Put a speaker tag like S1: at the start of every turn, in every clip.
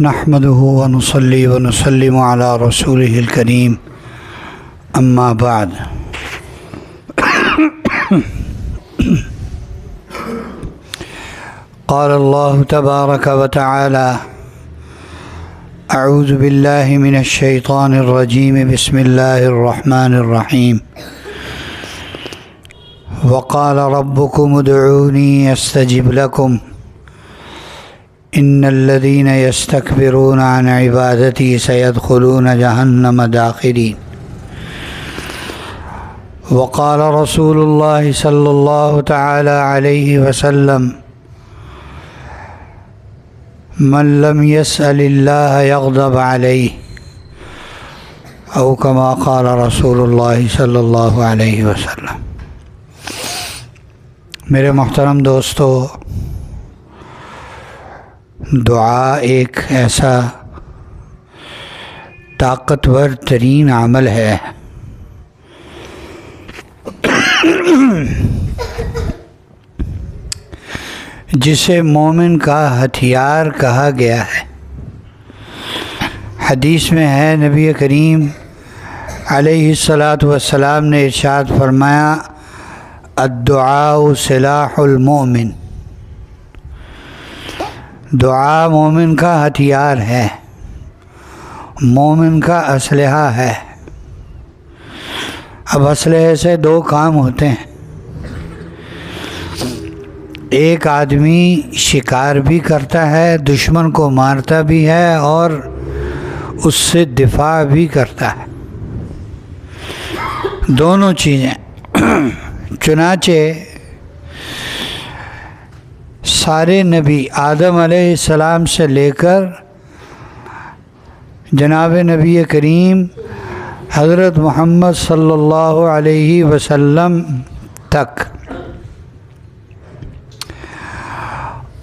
S1: نحمده ونصلي ونسلم على رسوله الكريم أما بعد قال الله تبارك وتعالى أعوذ بالله من الشيطان الرجيم بسم الله الرحمن الرحيم وقال ربكم ادعوني أستجب لكم إن الذين يستكبرون عن عبادتي سيدخلون جهنم داخرين وقال رسول الله صلى الله تعالى عليه وسلم من لم يسأل الله يغضب عليه أو كما قال رسول الله صلى الله عليه وسلم۔ میرے محترم دوستو، دعا ایک ایسا طاقتور ترین عمل ہے جسے مومن کا ہتھیار کہا گیا ہے۔ حدیث میں ہے، نبی کریم علیہ الصلاۃ والسلام نے ارشاد فرمایا، الدعاء سلاح المؤمن، دعا مومن کا ہتھیار ہے، مومن کا اسلحہ ہے۔ اب اسلحے سے دو کام ہوتے ہیں، ایک آدمی شکار بھی کرتا ہے، دشمن کو مارتا بھی ہے اور اس سے دفاع بھی کرتا ہے، دونوں چیزیں۔ چنانچہ سارے نبی آدم علیہ السلام سے لے کر جناب نبی کریم حضرت محمد صلی اللہ علیہ وسلم تک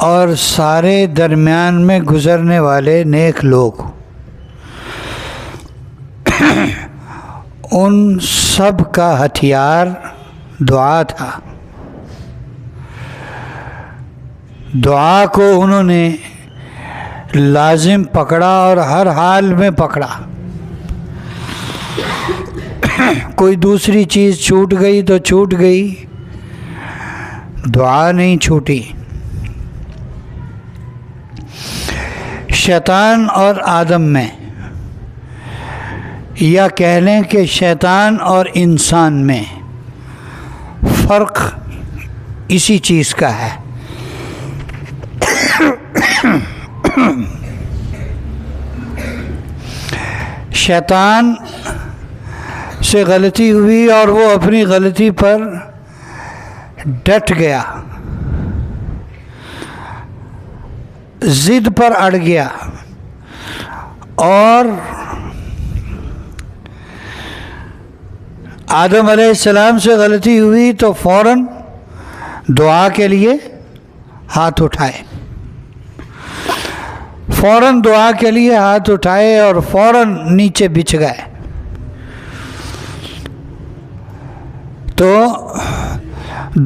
S1: اور سارے درمیان میں گزرنے والے نیک لوگ، ان سب کا ہتھیار دعا تھا۔ دعا کو انہوں نے لازم پکڑا اور ہر حال میں پکڑا۔ کوئی دوسری چیز چھوٹ گئی تو چھوٹ گئی، دعا نہیں چھوٹی۔ شیطان اور آدم میں، یا کہہ لیں کہ شیطان اور انسان میں فرق اسی چیز کا ہے۔ شیطان سے غلطی ہوئی اور وہ اپنی غلطی پر ڈٹ گیا، ضد پر اڑ گیا، اور آدم علیہ السلام سے غلطی ہوئی تو فوراً دعا کے لیے ہاتھ اٹھائے، فوراً دعا کے لیے ہاتھ اٹھائے اور فوراً نیچے بچھ گئے۔ تو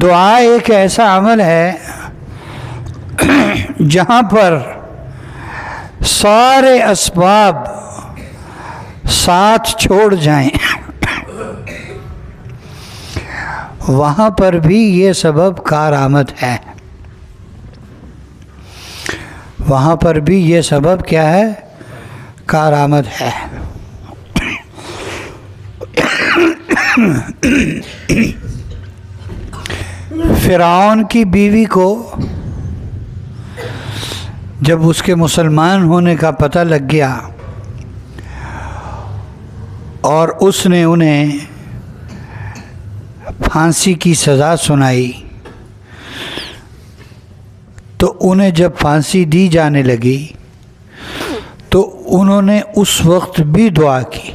S1: دعا ایک ایسا عمل ہے جہاں پر سارے اسباب ساتھ چھوڑ جائیں، وہاں پر بھی یہ سبب کارآمد ہے، وہاں پر بھی یہ سبب کیا ہے؟ کارآمد ہے۔ فرعون کی بیوی کو جب اس کے مسلمان ہونے کا پتہ لگ گیا اور اس نے انہیں پھانسی کی سزا سنائی، تو انہیں جب پھانسی دی جانے لگی تو انہوں نے اس وقت بھی دعا کی،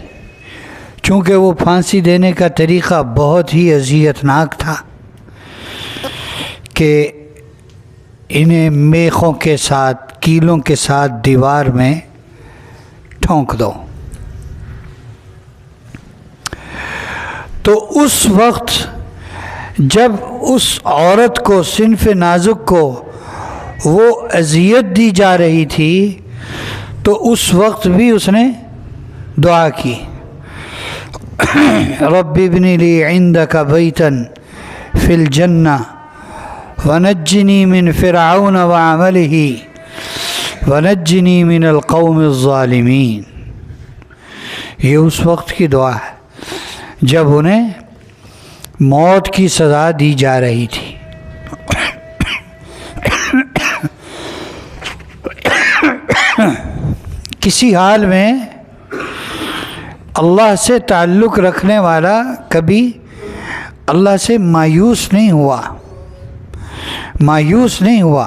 S1: چونکہ وہ پھانسی دینے کا طریقہ بہت ہی اذیتناک تھا کہ انہیں میخوں کے ساتھ، کیلوں کے ساتھ دیوار میں ٹھونک دو۔ تو اس وقت جب اس عورت کو، صنف نازک کو وہ اذیت دی جا رہی تھی، تو اس وقت بھی اس نے دعا کی، رب ابن لی عندک بیتا فی الجنہ ونجنی من فرعون وعملہ ونجنی من القوم الظالمین۔ یہ اس وقت کی دعا ہے جب انہیں موت کی سزا دی جا رہی تھی۔ کسی حال میں اللہ سے تعلق رکھنے والا کبھی اللہ سے مایوس نہیں ہوا، مایوس نہیں ہوا۔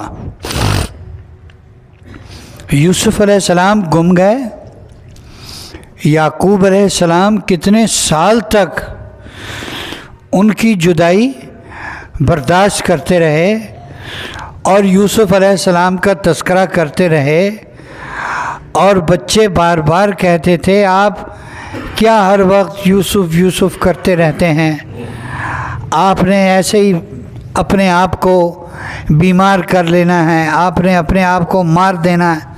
S1: یوسف علیہ السلام گم گئے، یعقوب علیہ السلام کتنے سال تک ان کی جدائی برداشت کرتے رہے اور یوسف علیہ السلام کا تذکرہ کرتے رہے، اور بچے بار بار کہتے تھے آپ کیا ہر وقت یوسف یوسف کرتے رہتے ہیں، آپ نے ایسے ہی اپنے آپ کو بیمار کر لینا ہے، آپ نے اپنے آپ کو مار دینا ہے۔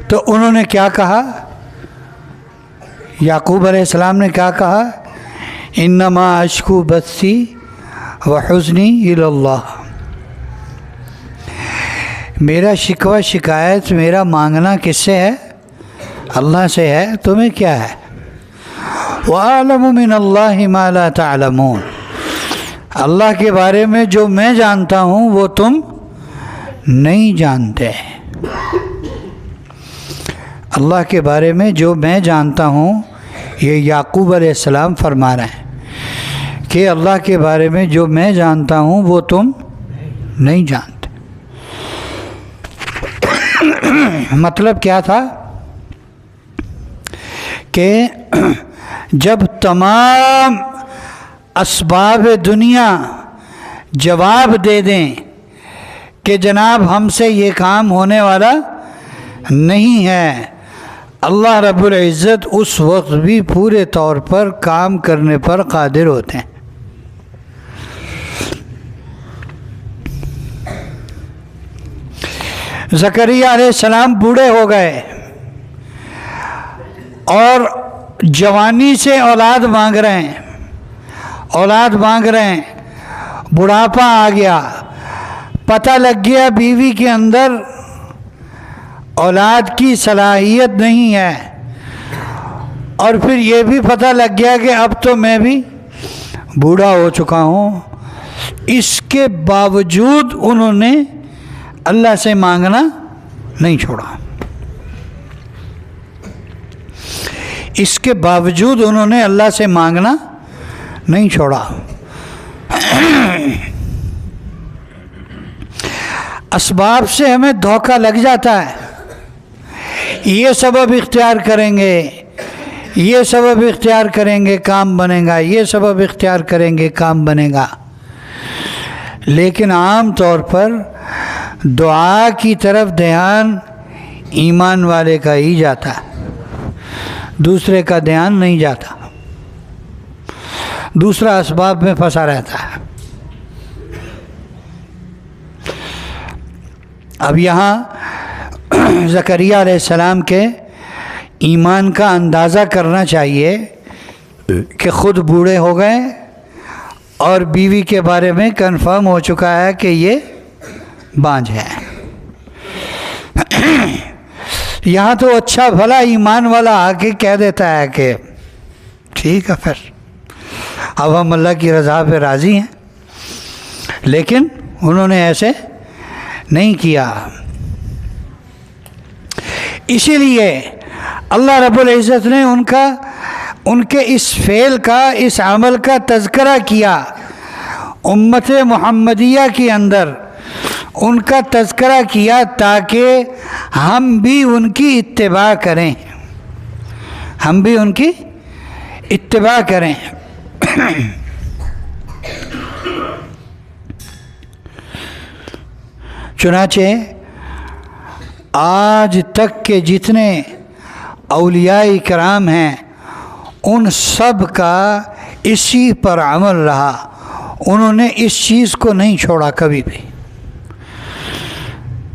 S1: تو انہوں نے کیا کہا، یعقوب علیہ السلام نے کیا کہا، انما اشکو بثی وحزنی الی اللہ، میرا شکوہ شکایت میرا مانگنا کس سے ہے، اللہ سے ہے، تمہیں کیا ہے۔ وَأَعْلَمُ مِنَ اللَّهِ مَا لَا تَعْلَمُونَ، اللہ کے بارے میں جو میں جانتا ہوں وہ تم نہیں جانتے۔ اللہ کے بارے میں جو میں جانتا ہوں، یہ یعقوب علیہ السلام فرما رہے ہیں کہ اللہ کے بارے میں جو میں جانتا ہوں وہ تم نہیں جانتے۔ مطلب کیا تھا کہ جب تمام اسباب دنیا جواب دے دیں کہ جناب ہم سے یہ کام ہونے والا نہیں ہے، اللہ رب العزت اس وقت بھی پورے طور پر کام کرنے پر قادر ہوتے ہیں۔ زکریا علیہ السلام بوڑھے ہو گئے اور جوانی سے اولاد مانگ رہے ہیں، اولاد مانگ رہے ہیں، بڑھاپا آ گیا، پتہ لگ گیا بیوی کے اندر اولاد کی صلاحیت نہیں ہے، اور پھر یہ بھی پتہ لگ گیا کہ اب تو میں بھی بوڑھا ہو چکا ہوں۔ اس کے باوجود انہوں نے اللہ سے مانگنا نہیں چھوڑا، اس کے باوجود انہوں نے اللہ سے مانگنا نہیں چھوڑا۔ اسباب سے ہمیں دھوکہ لگ جاتا ہے، یہ سبب اختیار کریں گے، یہ سبب اختیار کریں گے کام بنے گا، یہ سبب اختیار کریں گے کام بنے گا، لیکن عام طور پر دعا کی طرف دھیان ایمان والے کا ہی جاتا ہے، دوسرے کا دھیان نہیں جاتا، دوسرا اسباب میں پھنسا رہتا ہے۔ اب یہاں زکریا علیہ السلام کے ایمان کا اندازہ کرنا چاہیے کہ خود بوڑھے ہو گئے اور بیوی کے بارے میں کنفرم ہو چکا ہے کہ یہ بانجھ ہے۔ یہاں تو اچھا بھلا ایمان والا آ کے کہہ دیتا ہے کہ ٹھیک ہے پھر اب ہم اللہ کی رضا پہ راضی ہیں، لیکن انہوں نے ایسے نہیں کیا۔ اسی لیے اللہ رب العزت نے ان کے اس فعل کا، اس عمل کا تذکرہ کیا امت محمدیہ کے اندر، ان کا تذکرہ کیا تاکہ ہم بھی ان کی اتباع کریں، ہم بھی ان کی اتباع کریں۔ چنانچہ آج تک کے جتنے اولیاء کرام ہیں ان سب کا اسی پر عمل رہا، انہوں نے اس چیز کو نہیں چھوڑا کبھی بھی،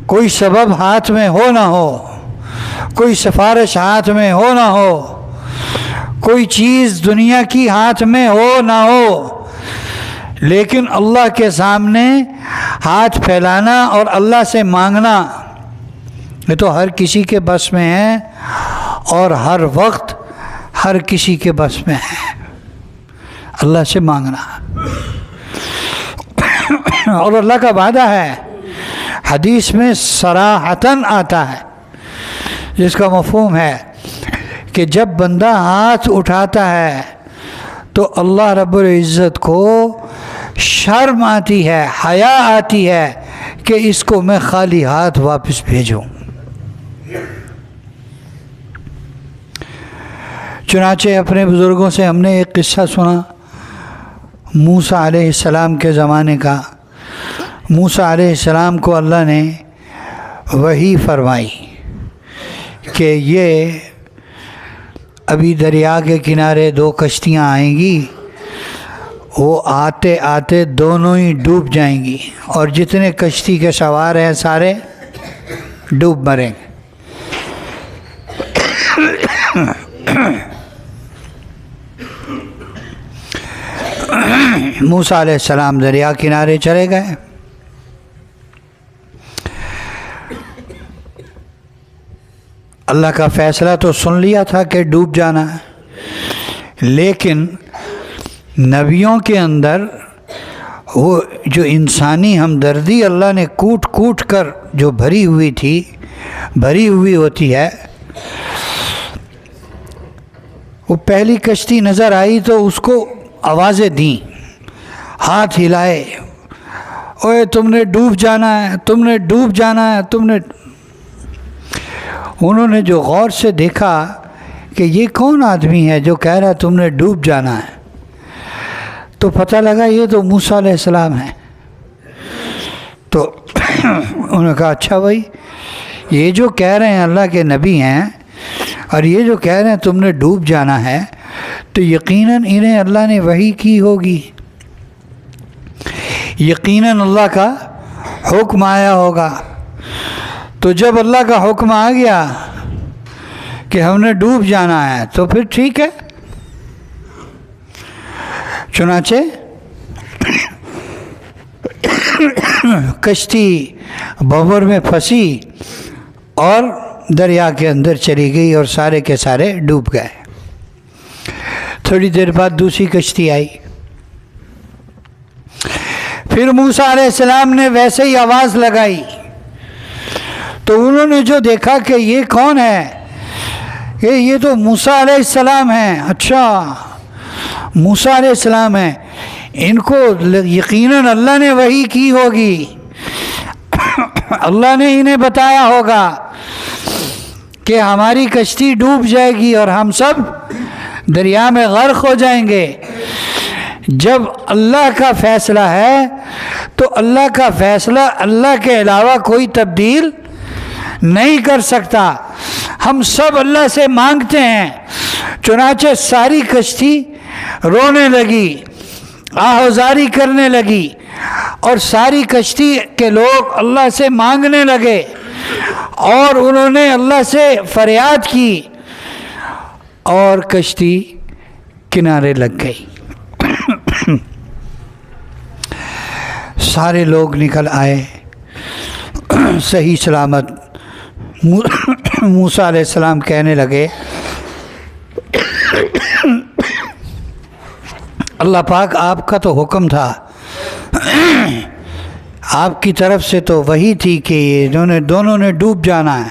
S1: کوئی سبب ہاتھ میں ہو نہ ہو، کوئی سفارش ہاتھ میں ہو نہ ہو، کوئی چیز دنیا کی ہاتھ میں ہو نہ ہو، لیکن اللہ کے سامنے ہاتھ پھیلانا اور اللہ سے مانگنا یہ تو ہر کسی کے بس میں ہے، اور ہر وقت ہر کسی کے بس میں ہے اللہ سے مانگنا۔ اور اللہ کا وعدہ ہے، حدیث میں صراحتاً آتا ہے، جس کا مفہوم ہے کہ جب بندہ ہاتھ اٹھاتا ہے تو اللہ رب العزت کو شرم آتی ہے، حیا آتی ہے کہ اس کو میں خالی ہاتھ واپس بھیجوں۔ چنانچہ اپنے بزرگوں سے ہم نے ایک قصہ سنا موسیٰ علیہ السلام کے زمانے کا۔ موسیٰ علیہ السلام کو اللہ نے وحی فرمائی کہ یہ ابھی دریا کے کنارے دو کشتیاں آئیں گی، وہ آتے آتے دونوں ہی ڈوب جائیں گی، اور جتنے کشتی کے سوار ہیں سارے ڈوب مریں گے۔ موسیٰ علیہ السلام دریا کنارے چلے گئے۔ اللہ کا فیصلہ تو سن لیا تھا کہ ڈوب جانا ہے، لیکن نبیوں کے اندر وہ جو انسانی ہمدردی اللہ نے کوٹ کوٹ کر جو بھری ہوئی ہوتی ہے، وہ پہلی کشتی نظر آئی تو اس کو آوازیں دیں، ہاتھ ہلائے، اوے تم نے ڈوب جانا ہے، تم نے ڈوب جانا ہے، تم نے۔ انہوں نے جو غور سے دیکھا کہ یہ کون آدمی ہے جو کہہ رہا ہے تم نے ڈوب جانا ہے، تو پتہ لگا یہ تو موسیٰ علیہ السلام ہے۔ تو انہوں نے کہا اچھا بھائی، یہ جو کہہ رہے ہیں اللہ کے نبی ہیں، اور یہ جو کہہ رہے ہیں تم نے ڈوب جانا ہے، تو یقیناً انہیں اللہ نے وحی کی ہوگی، یقیناً اللہ کا حکم آیا ہوگا۔ تو جب اللہ کا حکم آ گیا کہ ہم نے ڈوب جانا ہے تو پھر ٹھیک ہے۔ چنانچہ کشتی بھنور میں پھنسی اور دریا کے اندر چلی گئی، اور سارے کے سارے ڈوب گئے۔ تھوڑی دیر بعد دوسری کشتی آئی، پھر موسیٰ علیہ السلام نے ویسے ہی آواز لگائی، تو انہوں نے جو دیکھا کہ یہ کون ہے، کہ یہ تو موسیٰ علیہ السلام ہیں۔ اچھا موسیٰ علیہ السلام ہیں، ان کو یقیناً اللہ نے وحی کی ہوگی، اللہ نے انہیں بتایا ہوگا کہ ہماری کشتی ڈوب جائے گی اور ہم سب دریا میں غرق ہو جائیں گے۔ جب اللہ کا فیصلہ ہے تو اللہ کا فیصلہ اللہ کے علاوہ کوئی تبدیل نہیں کر سکتا۔ ہم سب اللہ سے مانگتے ہیں۔ چنانچہ ساری کشتی رونے لگی، آہوزاری کرنے لگی، اور ساری کشتی کے لوگ اللہ سے مانگنے لگے، اور انہوں نے اللہ سے فریاد کی، اور کشتی کنارے لگ گئی۔ سارے لوگ نکل آئے صحیح سلامت۔ موسیٰ علیہ السلام کہنے لگے اللہ پاک آپ کا تو حکم تھا، آپ کی طرف سے تو وہی تھی کہ دونوں نے ڈوب جانا ہے۔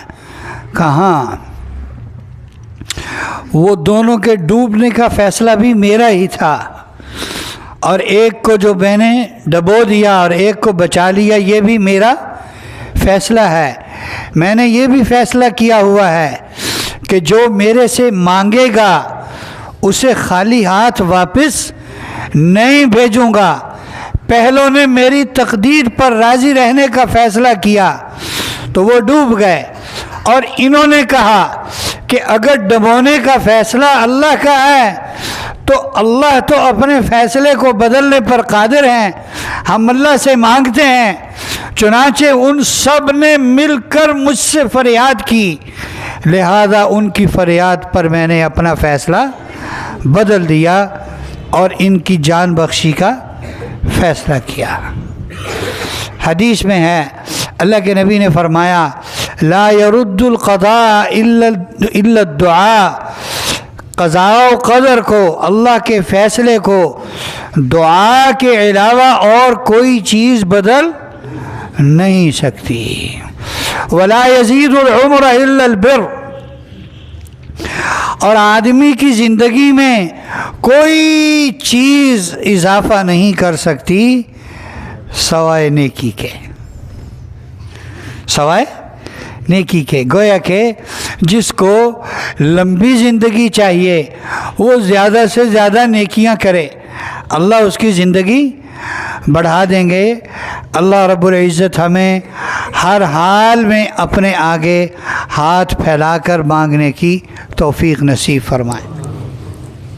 S1: کہاں، وہ دونوں کے ڈوبنے کا فیصلہ بھی میرا ہی تھا، اور ایک کو جو میں نے ڈبو دیا اور ایک کو بچا لیا یہ بھی میرا فیصلہ ہے۔ میں نے یہ بھی فیصلہ کیا ہوا ہے کہ جو میرے سے مانگے گا اسے خالی ہاتھ واپس نہیں بھیجوں گا۔ پہلوں نے میری تقدیر پر راضی رہنے کا فیصلہ کیا تو وہ ڈوب گئے، اور انہوں نے کہا کہ اگر ڈبونے کا فیصلہ اللہ کا ہے تو اللہ تو اپنے فیصلے کو بدلنے پر قادر ہیں، ہم اللہ سے مانگتے ہیں چنانچہ ان سب نے مل کر مجھ سے فریاد کی، لہذا ان کی فریاد پر میں نے اپنا فیصلہ بدل دیا اور ان کی جان بخشی کا فیصلہ کیا۔ حدیث میں ہے اللہ کے نبی نے فرمایا لا يرد القضاء الا الدعاء، قضاء و قدر کو، اللہ کے فیصلے کو دعا کے علاوہ اور کوئی چیز بدل نہیں سکتی۔ ولا يزيد العمر الا البر، اور آدمی کی زندگی میں کوئی چیز اضافہ نہیں کر سکتی سوائے نیکی کے، سوائے نیکی کے۔ گویا کہ جس کو لمبی زندگی چاہیے وہ زیادہ سے زیادہ نیکیاں کرے، اللہ اس کی زندگی بڑھا دیں گے۔ اللہ رب العزت ہمیں ہر حال میں اپنے آگے ہاتھ پھیلا کر مانگنے کی توفیق نصیب فرمائے۔